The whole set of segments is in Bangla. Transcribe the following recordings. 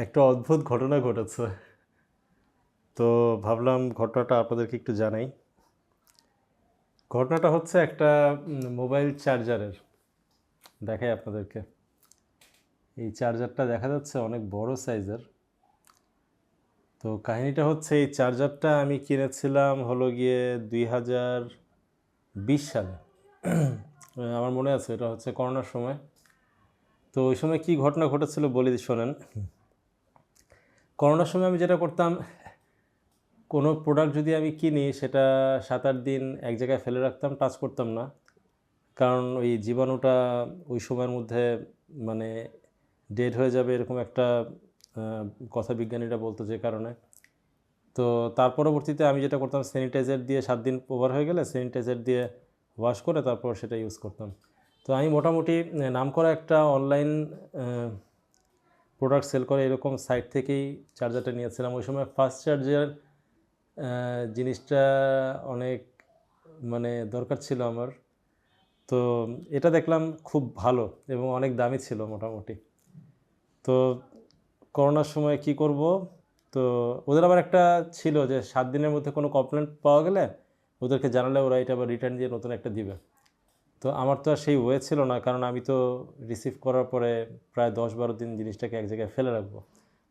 একটা অদ্ভুত ঘটনা ঘটেছে। তো ভাবলাম ঘটনাটা আপনাদেরকে একটু জানাই। ঘটনাটা হচ্ছে একটা মোবাইল চার্জারের। দেখাই আপনাদেরকে। এই চার্জারটা দেখা যাচ্ছে অনেক বড় সাইজের। তো কাহিনীটা হচ্ছে এই চার্জারটা আমি কিনেছিলাম হলো গিয়ে 2020 সালে। আমার মনে আছে এটা হচ্ছে করোনার সময়। তো ওই সময় কী ঘটনা ঘটেছিল বলি শোনেন। করোনার সময় আমি যেটা করতাম, কোনো প্রোডাক্ট যদি আমি কিনি সেটা 7-8 দিন এক জায়গায় ফেলে রাখতাম, টাচ করতাম না। কারণ ওই জীবাণুটা ওই সময়ের মধ্যে মানে ডেড হয়ে যাবে এরকম একটা কথা বিজ্ঞানীরা বলতো, যে কারণে। তো তার পরবর্তীতে আমি যেটা করতাম, স্যানিটাইজার দিয়ে 7 দিন ওভার হয়ে গেলে স্যানিটাইজার দিয়ে ওয়াশ করে তারপর সেটা ইউজ করতাম। তো আমি মোটামুটি নামকরা একটা অনলাইন প্রোডাক্ট সেল করে এরকম সাইট থেকেই চার্জারটা নিয়েছিলাম। ওই সময় ফাস্ট চার্জার জিনিসটা অনেক মানে দরকার ছিল আমার। তো এটা দেখলাম খুব ভালো এবং অনেক দামি ছিল মোটামুটি। তো করোনার সময় কি করব, তো ওদের আবার একটা ছিল যে 7 দিনের মধ্যে কোনো কমপ্লেন পাওয়া গেলে ওদেরকে জানালে ওরা এটা আবার রিটার্ন দিয়ে নতুন একটা দিবে। তো আমার তো আর সেই ওয়ে ছিল না, কারণ আমি তো রিসিভ করার পরে প্রায় 10-12 দিন জিনিসটাকে এক জায়গায় ফেলে রাখবো।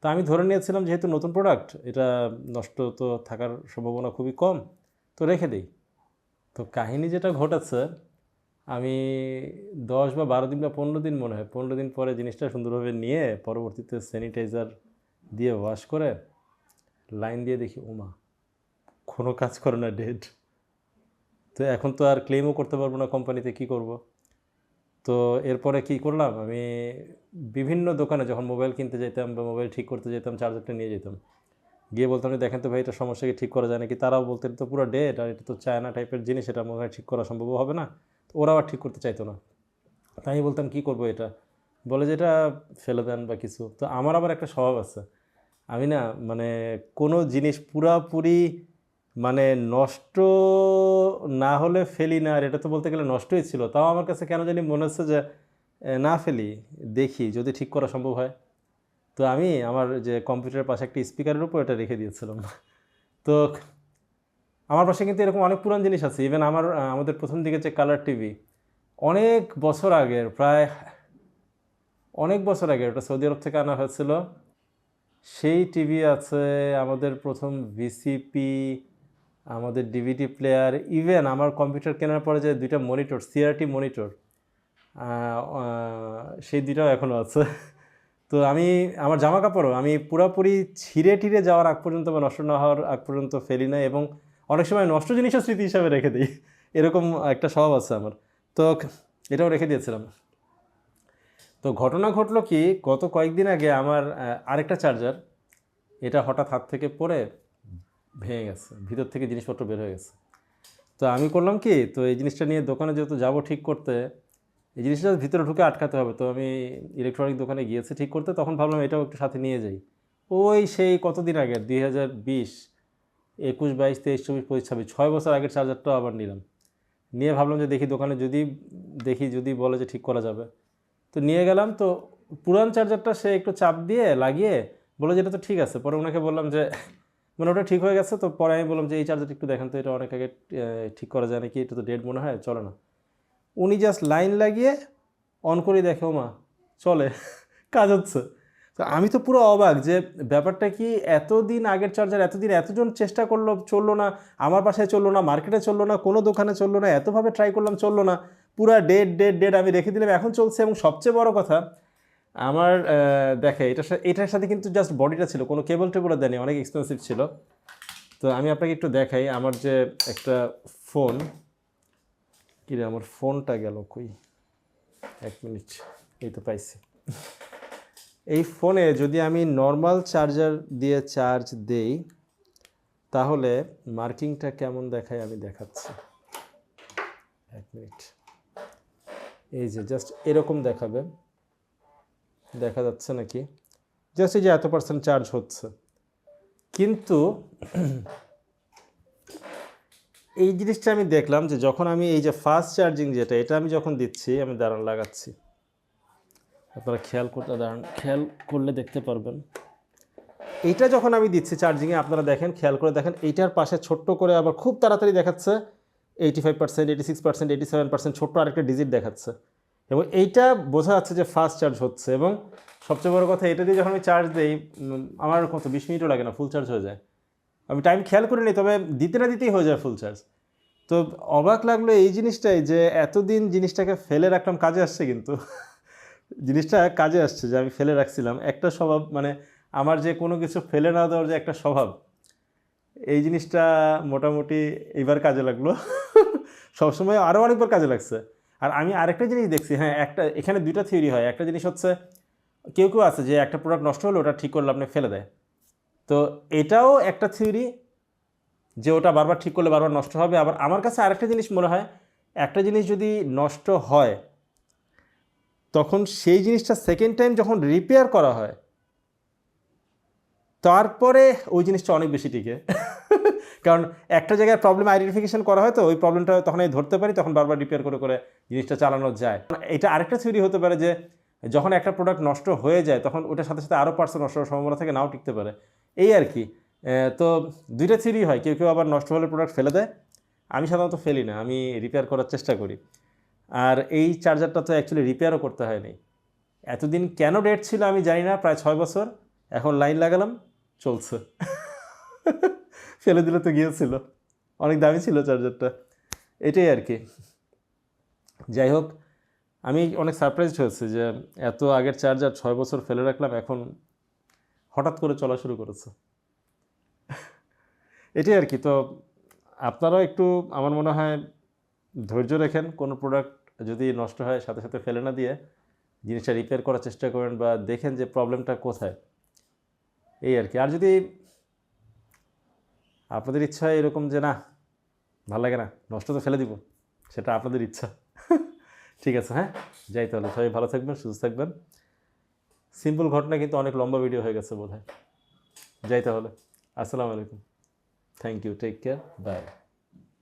তো আমি ধরে নিয়েছিলাম যেহেতু নতুন প্রোডাক্ট, এটা নষ্ট তো থাকার সম্ভাবনা খুবই কম, তো রেখে দিই। তো কাহিনী যেটা ঘটেছে, আমি 10 বা 12 দিন বা 15 দিন, মনে হয় 15 দিন পরে জিনিসটা সুন্দরভাবে নিয়ে পরবর্তীতে স্যানিটাইজার দিয়ে ওয়াশ করে লাইন দিয়ে দেখি ওমা কোনো কাজ করে না, ডেড। তো এখন তো আর ক্লেমও করতে পারবো না কোম্পানিতে, কি করব। তো এরপরে কি করলাম, আমি বিভিন্ন দোকানে যখন মোবাইল কিনতে যেতাম বা মোবাইল ঠিক করতে যেতাম, চার্জারটা নিয়ে যেতাম, গিয়ে বলতাম যে দেখেন তো ভাই, এটা সমস্যাকে ঠিক করা যায় নাকি। তারাও বলতো এটা তো পুরো ডেড, আর এটা তো চায়না টাইপের জিনিস, এটা মনে হয় ঠিক করা সম্ভব হবে না। তো ওরাও আর ঠিক করতে চাইতো না। তাই আমি বলতাম কী করবো এটা, বলে যে এটা ফেলে দেন বা কিছু। তো আমার আবার একটা স্বভাব আছে, আমি না মানে কোনো জিনিস পুরাপুরি মানে নষ্ট না হলে ফেলি না। আর এটা তো বলতে গেলে নষ্টই ছিল, তাও আমার কাছে কেন জানি মনে হচ্ছে যে না ফেলি, দেখি যদি ঠিক করা সম্ভব হয়। তো আমি আমার যে কম্পিউটারের পাশে একটা স্পিকারের উপর এটা রেখে দিয়েছিলাম। তো আমার পাশে কিন্তু এরকম অনেক পুরান জিনিস আছে। ইভেন আমাদের প্রথম দিকে যে কালার টিভি, অনেক বছর আগের, প্রায় অনেক বছর আগে, ওটা সৌদি আরব থেকে আনা হয়েছিল, সেই টিভি আছে। আমাদের প্রথম ভিসিপি, আমাদের ডিভিডি প্লেয়ার, ইভেন আমার কম্পিউটার কেনার পরে যে 2টা মনিটর, সিআরটি মনিটর, সেই 2টাও এখনও আছে। তো আমি আমার জামা কাপড়ও আমি পুরোপুরি ছিঁড়ে টিড়ে যাওয়ার আগ পর্যন্ত বা নষ্ট না হওয়ার আগ পর্যন্ত ফেলি না, এবং অনেক সময় নষ্ট জিনিসও স্মৃতি হিসাবে রেখে দিই। এরকম একটা স্বভাব আছে আমার। তো এটাও রেখে দিয়েছিলাম। তো ঘটনা ঘটলো কি, গত কয়েকদিন আগে আমার আরেকটা চার্জার, এটা হঠাৎ হাত থেকে পড়ে ভেঙে গেছে, ভিতর থেকে জিনিসপত্র বের হয়ে গেছে। তো আমি করলাম কি, তো এই জিনিসটা নিয়ে দোকানে যেহেতু যাবো ঠিক করতে, এই জিনিসটা ভিতরে ঢুকে আটকাতে হবে, তো আমি ইলেকট্রনিক দোকানে গিয়েছি ঠিক করতে। তখন ভাবলাম এটাও একটু সাথে নিয়ে যাই। ওই সেই কতদিন আগে, 2020, 21, 22, 23, 24, 25, 26, 6 বছর আগের চার্জারটাও আবার নিলাম। নিয়ে ভাবলাম যে দেখি দোকানে যদি বলে যে ঠিক করা যাবে, তো নিয়ে গেলাম। তো পুরান চার্জারটা সে একটু চাপ দিয়ে লাগিয়ে বলে যে এটা তো ঠিক আছে। পরে ওনাকে বললাম যে মানে ওটা ঠিক হয়ে গেছে। তো পরে আমি বললাম যে এই চার্জারটা একটু দেখেন তো, এটা অনেক আগে ঠিক করা যায় নাকি, এটা তো ডেড মনে হয়, চলে না। উনি জাস্ট লাইন লাগিয়ে অন করে দেখে ওমা চলে, কাজ হচ্ছে। তো আমি তো পুরো অবাক যে ব্যাপারটা কি, এতদিন আগের চার্জার, এতদিন এতজন চেষ্টা করলো, চললো না। আমার বাসায় চললো না, মার্কেটে চললো না, কোনো দোকানে চললো না, এতভাবে ট্রাই করলাম, চললো না। পুরা ডেড ডেড ডেড আমি রেখে দিলাম, এখন চলছে। এবং সবচেয়ে বড় কথা, আমার দেখে এটার সাথে কিন্তু জাস্ট বডিটা ছিল, কোনো কেবল টেবলও দেয়নি, অনেক এক্সপেন্সিভ ছিল। তো আমি আপনাকে একটু দেখাই আমার যে একটা ফোন, কিরে আমার ফোনটা গেল কই, 1 মিনিট, এই তো পাইছি। এই ফোনে যদি আমি নর্মাল চার্জার দিয়ে চার্জ দেই তাহলে মার্কিংটা কেমন দেখায় আমি দেখাচ্ছি, 1 মিনিট। এই যে জাস্ট এরকম দেখাবে, দেখা যাচ্ছে নাকি, জাস্ট এই যে এত % চার্জ হচ্ছে। কিন্তু এই জিনিসটা আমি দেখলাম যে যখন আমি এই যে ফাস্ট চার্জিং যেটা, এটা আমি যখন দিচ্ছি, আমি দাঁড়ান লাগাচ্ছি, আপনারা খেয়াল করলে দেখতে পারবেন। এইটা যখন আমি দিচ্ছি চার্জিংয়ে আপনারা দেখেন, খেয়াল করে দেখেন, এইটার পাশে ছোট্ট করে আবার খুব তাড়াতাড়ি দেখাচ্ছে 85%, 86%, 87%, ছোট্ট আরেকটা ডিজিট দেখাচ্ছে, এবং এইটা বোঝা যাচ্ছে যে ফাস্ট চার্জ হচ্ছে। এবং সবচেয়ে বড় কথা, এটা দিয়ে যখন আমি চার্জ দিই আমার কত 20 মিনিটও লাগে না, ফুল চার্জ হয়ে যায়। আমি টাইম খেয়াল করিনি, তবে দিতে না দিতেই হয়ে যায় ফুল চার্জ। তো অবাক লাগলো এই জিনিসটাই যে এতদিন জিনিসটাকে ফেলে রাখলাম, কাজে আসছে কিন্তু জিনিসটা কাজে আসছে যে আমি ফেলে রাখছিলাম। একটা স্বভাব, মানে আমার যে কোনো কিছু ফেলে না দেওয়ার যে একটা স্বভাব, এই জিনিসটা মোটামুটি এইবার কাজে লাগলো সবসময় আরও অনেকবার কাজে লাগছে। আর আমি আরেকটা জিনিস দেখছি, হ্যাঁ, একটা এখানে দুইটা থিওরি হয়। একটা জিনিস হচ্ছে কেউ কেউ আছে যে একটা প্রোডাক্ট নষ্ট হলে ওটা ঠিক করলে আপনি ফেলে দেয়। তো এটাও একটা থিওরি যে ওটা বারবার ঠিক করলে বারবার নষ্ট হবে। আবার আমার কাছে আরেকটা জিনিস মনে হয়, একটা জিনিস যদি নষ্ট হয় তখন সেই জিনিসটা সেকেন্ড টাইম যখন রিপেয়ার করা হয় তারপরে ওই জিনিসটা অনেক বেশি টিকে কারণ একটা জায়গায় প্রবলেম আইডেন্টিফিকেশন করা হয়, তো ওই প্রবলেমটা তখন আমি ধরতে পারি, তখন বারবার রিপেয়ার করে করে জিনিসটা চালানো যায়। এটা আরেকটা থিওরি হতে পারে যে যখন একটা প্রোডাক্ট নষ্ট হয়ে যায় তখন ওটার সাথে সাথে আরও পার্টস নষ্ট হওয়ার সম্ভাবনা থাকে, নাও টিকতে পারে, এই আর কি। তো দুইটা থিওরি হয়, কেউ কেউ আবার নষ্ট হলে প্রোডাক্ট ফেলে দেয়, আমি সাধারণত ফেলি না, আমি রিপেয়ার করার চেষ্টা করি। আর এই চার্জারটা তো অ্যাকচুয়ালি রিপেয়ারও করতে হয়নি। এতদিন কেন ডেট ছিল আমি জানি না, প্রায় 6 বছর এখন লাইন লাগালাম, চলছে ফেলে দিলে তো গিয়েছিল, অনেক দামি ছিল চার্জারটা, এটাই আর কি। যাই হোক, আমি অনেক সারপ্রাইজড হয়েছি যে এত আগের চার্জার 6 বছর ফেলে রাখলাম, এখন হঠাৎ করে চলা শুরু করেছে এটাই আর কি। তো আপনারাও একটু আমার মনে হয় ধৈর্য রেখেন, কোনো প্রোডাক্ট যদি নষ্ট হয় সাথে সাথে ফেলে না দিয়ে জিনিসটা রিপেয়ার করার চেষ্টা করেন, বা দেখেন যে প্রবলেমটা কোথায়, এই আর কি। আর যদি আপনাদের ইচ্ছা হয় এরকম যে না ভালো লাগে না, নষ্ট তো ফেলে দিব, সেটা আপনাদের ইচ্ছা ঠিক আছে, হ্যাঁ, যাই তাহলে। সবাই ভালো থাকবেন, সুস্থ থাকবেন। সিম্পল ঘটনা, কিন্তু অনেক লম্বা ভিডিও হয়ে গেছে বোধহয়। যাই তাহলে, আসসালামু আলাইকুম, thank you, take care, by.